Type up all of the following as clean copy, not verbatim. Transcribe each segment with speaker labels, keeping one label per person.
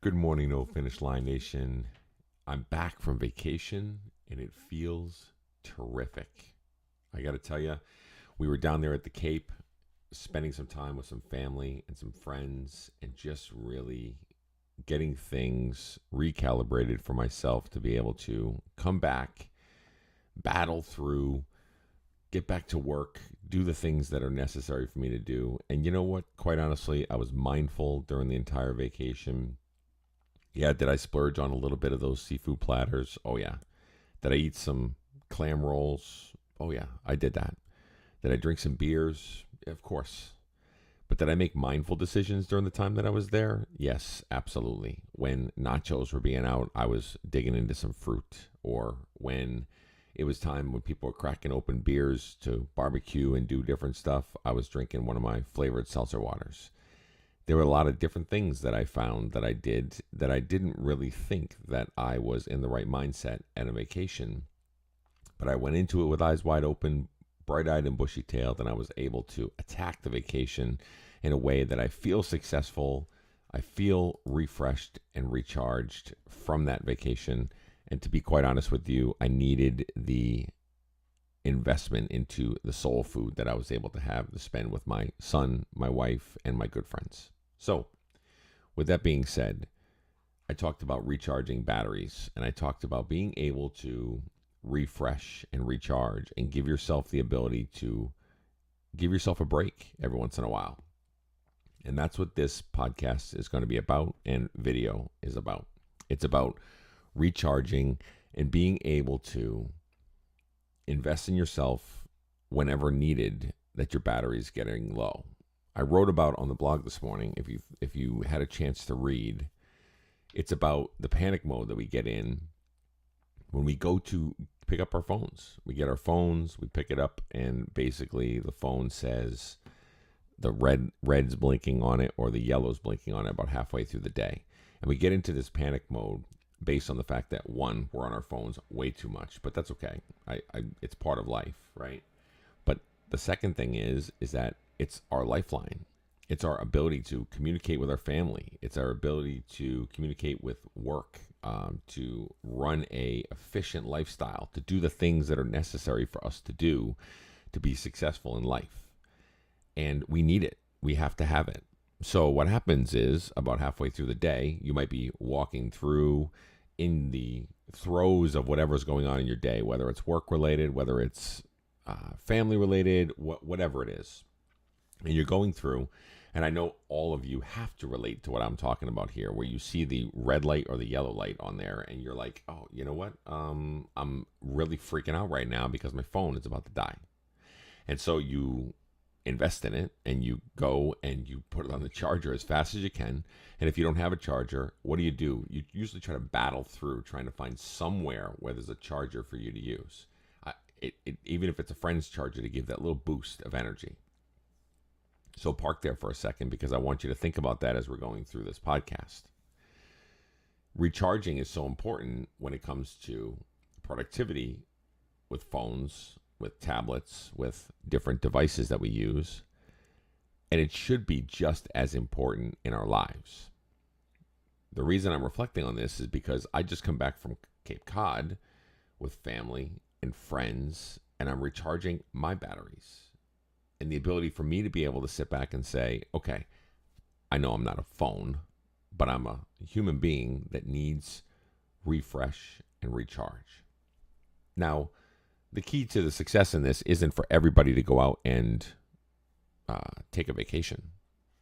Speaker 1: Good morning, No Finish Line Nation. I'm back from vacation and it feels terrific. I got to tell you, we were down there at the Cape spending some time with some family and some friends and just really getting things recalibrated for myself to be able to come back, battle through, get back to work, do the things that are necessary for me to do. And you know what? Quite honestly, I was mindful during the entire vacation. Yeah, did I splurge on a little bit of those seafood platters? Oh, yeah. Did I eat some clam rolls? Oh, yeah, I did that. Did I drink some beers? Of course. But did I make mindful decisions during the time that I was there? Yes, absolutely. When nachos were being out, I was digging into some fruit. Or when it was time when people were cracking open beers to barbecue and do different stuff, I was drinking one of my flavored seltzer waters. There were a lot of different things that I found that I did that I didn't really think that I was in the right mindset at a vacation. But I went into it with eyes wide open, bright eyed and bushy tailed, and I was able to attack the vacation in a way that I feel successful. I feel refreshed and recharged from that vacation. And to be quite honest with you, I needed the investment into the soul food that I was able to have to spend with my son, my wife, and my good friends. So, with that being said, I talked about recharging batteries and I talked about being able to refresh and recharge and give yourself the ability to give yourself a break every once in a while. And that's what this podcast is going to be about and video is about. It's about recharging and being able to invest in yourself whenever needed that your battery is getting low. I wrote about on the blog this morning, if you had a chance to read, it's about the panic mode that we get in when we go to pick up our phones. We get our phones, we pick it up, and basically the phone says the red's blinking on it or the yellow's blinking on it about halfway through the day. And we get into this panic mode based on the fact that, one, we're on our phones way too much, but that's okay. It's part of life, right? But the second thing is that it's our lifeline. It's our ability to communicate with our family. It's our ability to communicate with work, to run a efficient lifestyle, to do the things that are necessary for us to do to be successful in life. And we need it. We have to have it. So what happens is about halfway through the day, you might be walking through in the throes of whatever's going on in your day, whether it's work related, whether it's family related, whatever it is. And you're going through, and I know all of you have to relate to what I'm talking about here, where you see the red light or the yellow light on there, and you're like, oh, you know what? I'm really freaking out right now because my phone is about to die. And so you invest in it and you go and you put it on the charger as fast as you can. And if you don't have a charger, what do? You usually try to battle through trying to find somewhere where there's a charger for you to use. Even if it's a friend's charger, to give that little boost of energy. So park there for a second because I want you to think about that as we're going through this podcast. Recharging is so important when it comes to productivity with phones, with tablets, with different devices that we use. And it should be just as important in our lives. The reason I'm reflecting on this is because I just come back from Cape Cod with family and friends, and I'm recharging my batteries. And the ability for me to be able to sit back and say, okay, I know I'm not a phone, but I'm a human being that needs refresh and recharge. Now, the key to the success in this isn't for everybody to go out and take a vacation,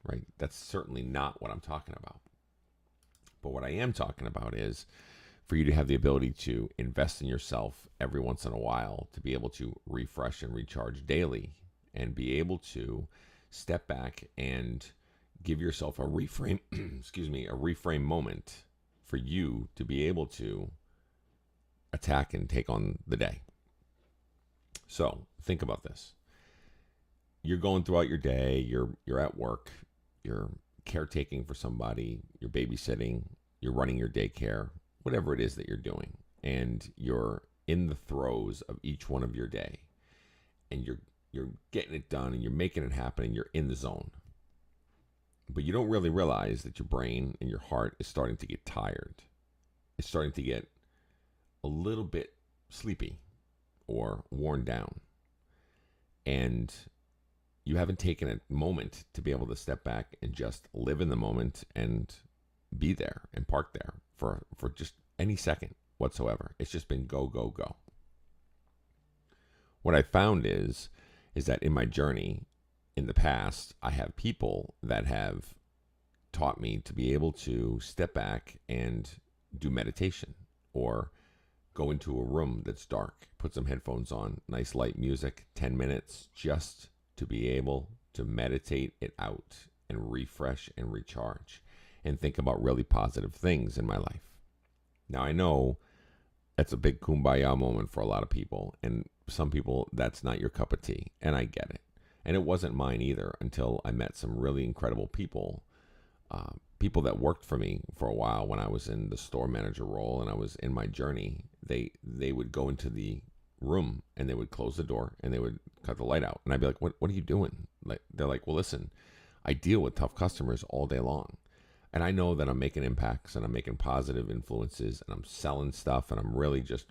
Speaker 1: right? That's certainly not what I'm talking about. But what I am talking about is for you to have the ability to invest in yourself every once in a while, to be able to refresh and recharge daily, and be able to step back and give yourself a reframe, a reframe moment for you to be able to attack and take on the day. So think about this. You're going throughout your day, you're at work, you're caretaking for somebody, you're babysitting, you're running your daycare, whatever it is that you're doing, and you're in the throes of each one of your day, and you're getting it done and you're making it happen and you're in the zone. But you don't really realize that your brain and your heart is starting to get tired. It's starting to get a little bit sleepy or worn down. And you haven't taken a moment to be able to step back and just live in the moment and be there and park there for just any second whatsoever. It's just been go, go, go. What I found is that in my journey in the past, I have people that have taught me to be able to step back and do meditation or go into a room that's dark, put some headphones on, nice light music, 10 minutes, just to be able to meditate it out and refresh and recharge and think about really positive things in my life. Now, I know that's a big kumbaya moment for a lot of people, and some people, that's not your cup of tea, and I get it. And it wasn't mine either until I met some really incredible people, people that worked for me for a while when I was in the store manager role and I was in my journey. They would go into the room and they would close the door and they would cut the light out. And I'd be like, what are you doing? Like, they're like, well, listen, I deal with tough customers all day long. And I know that I'm making impacts and I'm making positive influences and I'm selling stuff and I'm really just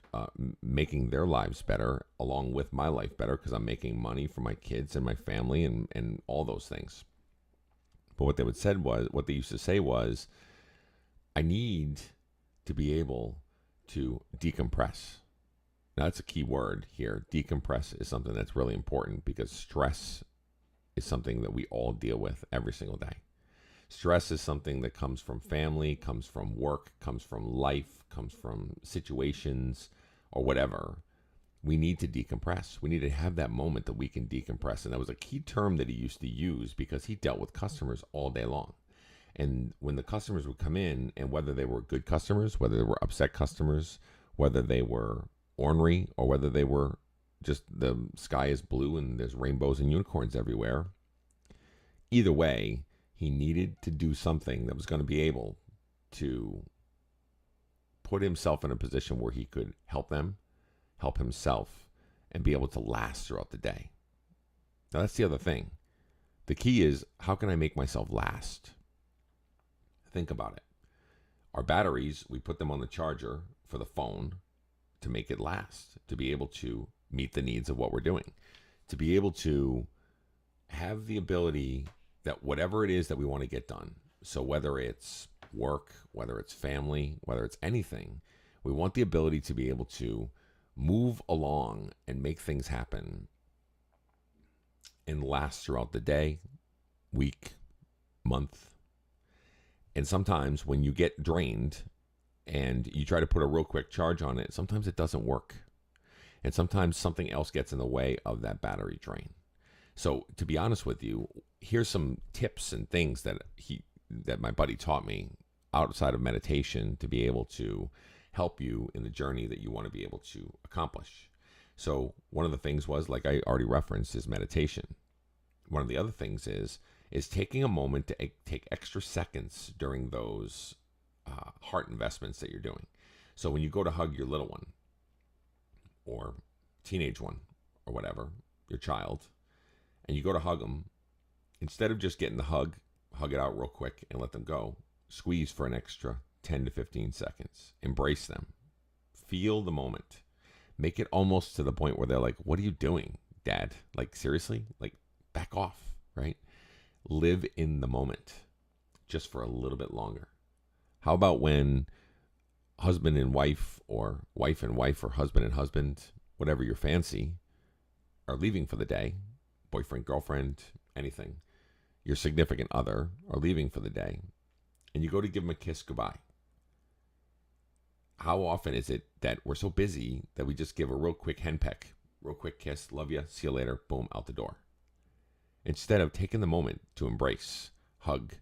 Speaker 1: making their lives better along with my life better because I'm making money for my kids and my family and all those things. But what they used to say was, I need to be able to decompress. Now, that's a key word here. Decompress is something that's really important because stress is something that we all deal with every single day. Stress is something that comes from family, comes from work, comes from life, comes from situations or whatever. We need to decompress. We need to have that moment that we can decompress. And that was a key term that he used to use because he dealt with customers all day long. And when the customers would come in, and whether they were good customers, whether they were upset customers, whether they were ornery, or whether they were just the sky is blue and there's rainbows and unicorns everywhere, either way, he needed to do something that was going to be able to put himself in a position where he could help them, help himself, and be able to last throughout the day. Now, that's the other thing. The key is, how can I make myself last? Think about it. Our batteries, we put them on the charger for the phone to make it last, to be able to meet the needs of what we're doing, to be able to have the ability that whatever it is that we want to get done, so whether it's work, whether it's family, whether it's anything, we want the ability to be able to move along and make things happen and last throughout the day, week, month. And sometimes when you get drained and you try to put a real quick charge on it, sometimes it doesn't work. And sometimes something else gets in the way of that battery drain. So to be honest with you, here's some tips and things that my buddy taught me outside of meditation to be able to help you in the journey that you want to be able to accomplish. So one of the things was, like I already referenced, is meditation. One of the other things is taking a moment to take extra seconds during those heart investments that you're doing. So when you go to hug your little one or teenage one or whatever, your child, and you go to hug them, instead of just getting the hug it out real quick and let them go, squeeze for an extra 10 to 15 seconds. Embrace them. Feel the moment. Make it almost to the point where they're like, what are you doing, Dad? Like, seriously? Like, back off, right? Live in the moment just for a little bit longer. How about when husband and wife or wife and wife or husband and husband, whatever your fancy, are leaving for the day, boyfriend, girlfriend, anything, your significant other are leaving for the day, and you go to give them a kiss goodbye. How often is it that we're so busy that we just give a real quick henpeck, real quick kiss, love you, see you later, boom, out the door? Instead of taking the moment to embrace, hug,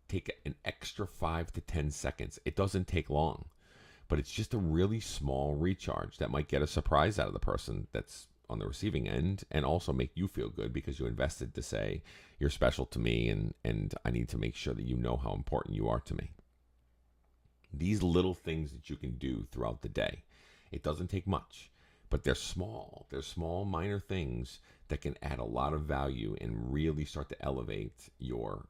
Speaker 1: take an extra 5 to 10 seconds. It doesn't take long, but it's just a really small recharge that might get a surprise out of the person that's on the receiving end and also make you feel good because you invested to say, you're special to me and I need to make sure that you know how important you are to me. These little things that you can do throughout the day, it doesn't take much, but they're small. They're small, minor things that can add a lot of value and really start to elevate your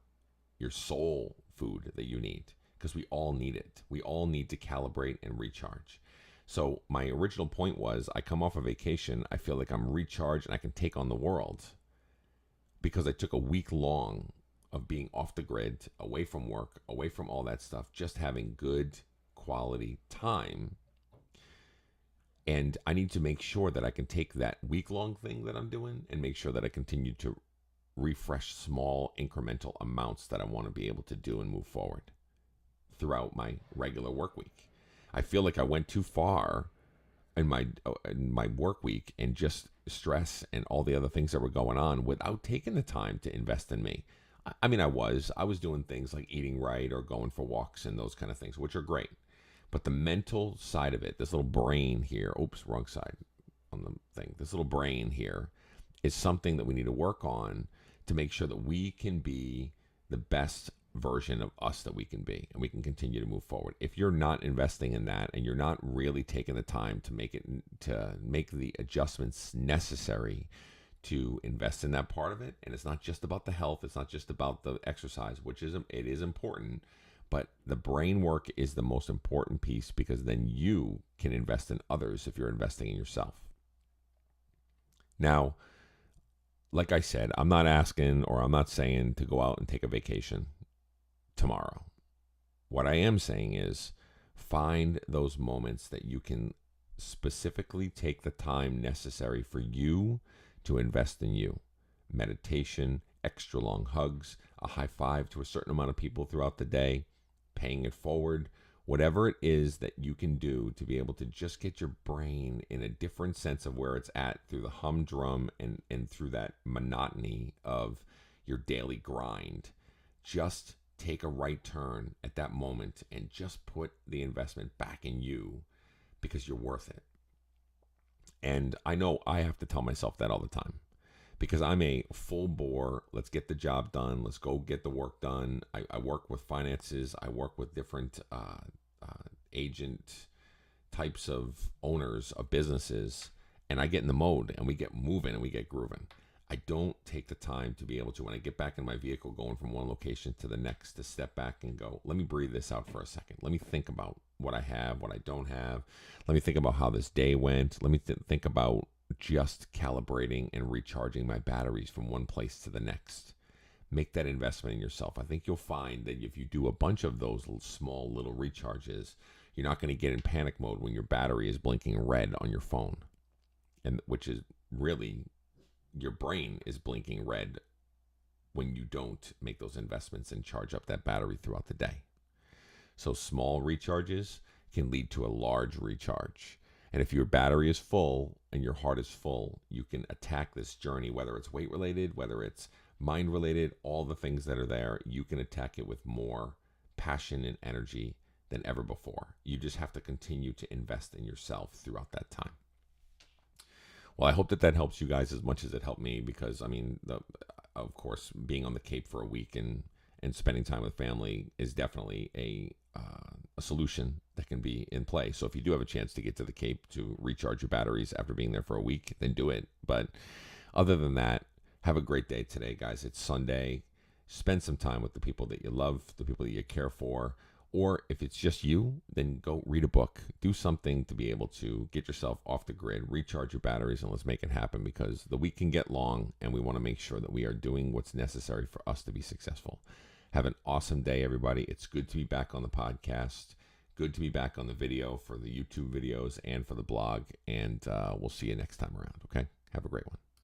Speaker 1: your soul food that you need, because we all need it. We all need to calibrate and recharge. So my original point was, I come off a vacation, I feel like I'm recharged and I can take on the world, because I took a week long of being off the grid, away from work, away from all that stuff, just having good quality time. And I need to make sure that I can take that week long thing that I'm doing and make sure that I continue to refresh small incremental amounts that I want to be able to do and move forward throughout my regular work week. I feel like I went too far in my work week and just stress and all the other things that were going on without taking the time to invest in me. I mean, I was doing things like eating right or going for walks and those kind of things, which are great. But the mental side of it, this little brain here, oops, wrong side on the thing. This little brain here is something that we need to work on to make sure that we can be the best version of us that we can be, and we can continue to move forward. If you're not investing in that and you're not really taking the time to make the adjustments necessary to invest in that part of it, and it's not just about the health, it's not just about the exercise, which it is important, but the brain work is the most important piece, because then you can invest in others if you're investing in yourself. Now, like I said, I'm not asking or I'm not saying to go out and take a vacation tomorrow. What I am saying is, find those moments that you can specifically take the time necessary for you to invest in you. Meditation, extra long hugs, a high five to a certain amount of people throughout the day, paying it forward, whatever it is that you can do to be able to just get your brain in a different sense of where it's at through the humdrum and through that monotony of your daily grind. Just take a right turn at that moment and just put the investment back in you, because you're worth it. And I know I have to tell myself that all the time, because I'm a full bore, let's get the job done, let's go get the work done. I work with finances, I work with different agent types of owners of businesses, and I get in the mode and we get moving and we get grooving. I don't take the time to be able to, when I get back in my vehicle going from one location to the next, to step back and go, let me breathe this out for a second. Let me think about what I have, what I don't have. Let me think about how this day went. Let me think about just calibrating and recharging my batteries from one place to the next. Make that investment in yourself. I think you'll find that if you do a bunch of those small little recharges, you're not going to get in panic mode when your battery is blinking red on your phone, and which is really, your brain is blinking red when you don't make those investments and charge up that battery throughout the day. So small recharges can lead to a large recharge. And if your battery is full and your heart is full, you can attack this journey, whether it's weight related, whether it's mind related, all the things that are there, you can attack it with more passion and energy than ever before. You just have to continue to invest in yourself throughout that time. Well, I hope that helps you guys as much as it helped me, because, I mean, of course, being on the Cape for a week and spending time with family is definitely a solution that can be in play. So if you do have a chance to get to the Cape to recharge your batteries after being there for a week, then do it. But other than that, have a great day today, guys. It's Sunday. Spend some time with the people that you love, the people that you care for. Or if it's just you, then go read a book. Do something to be able to get yourself off the grid, recharge your batteries, and let's make it happen, because the week can get long, and we want to make sure that we are doing what's necessary for us to be successful. Have an awesome day, everybody. It's good to be back on the podcast. Good to be back on the video for the YouTube videos and for the blog. And we'll see you next time around, okay? Have a great one.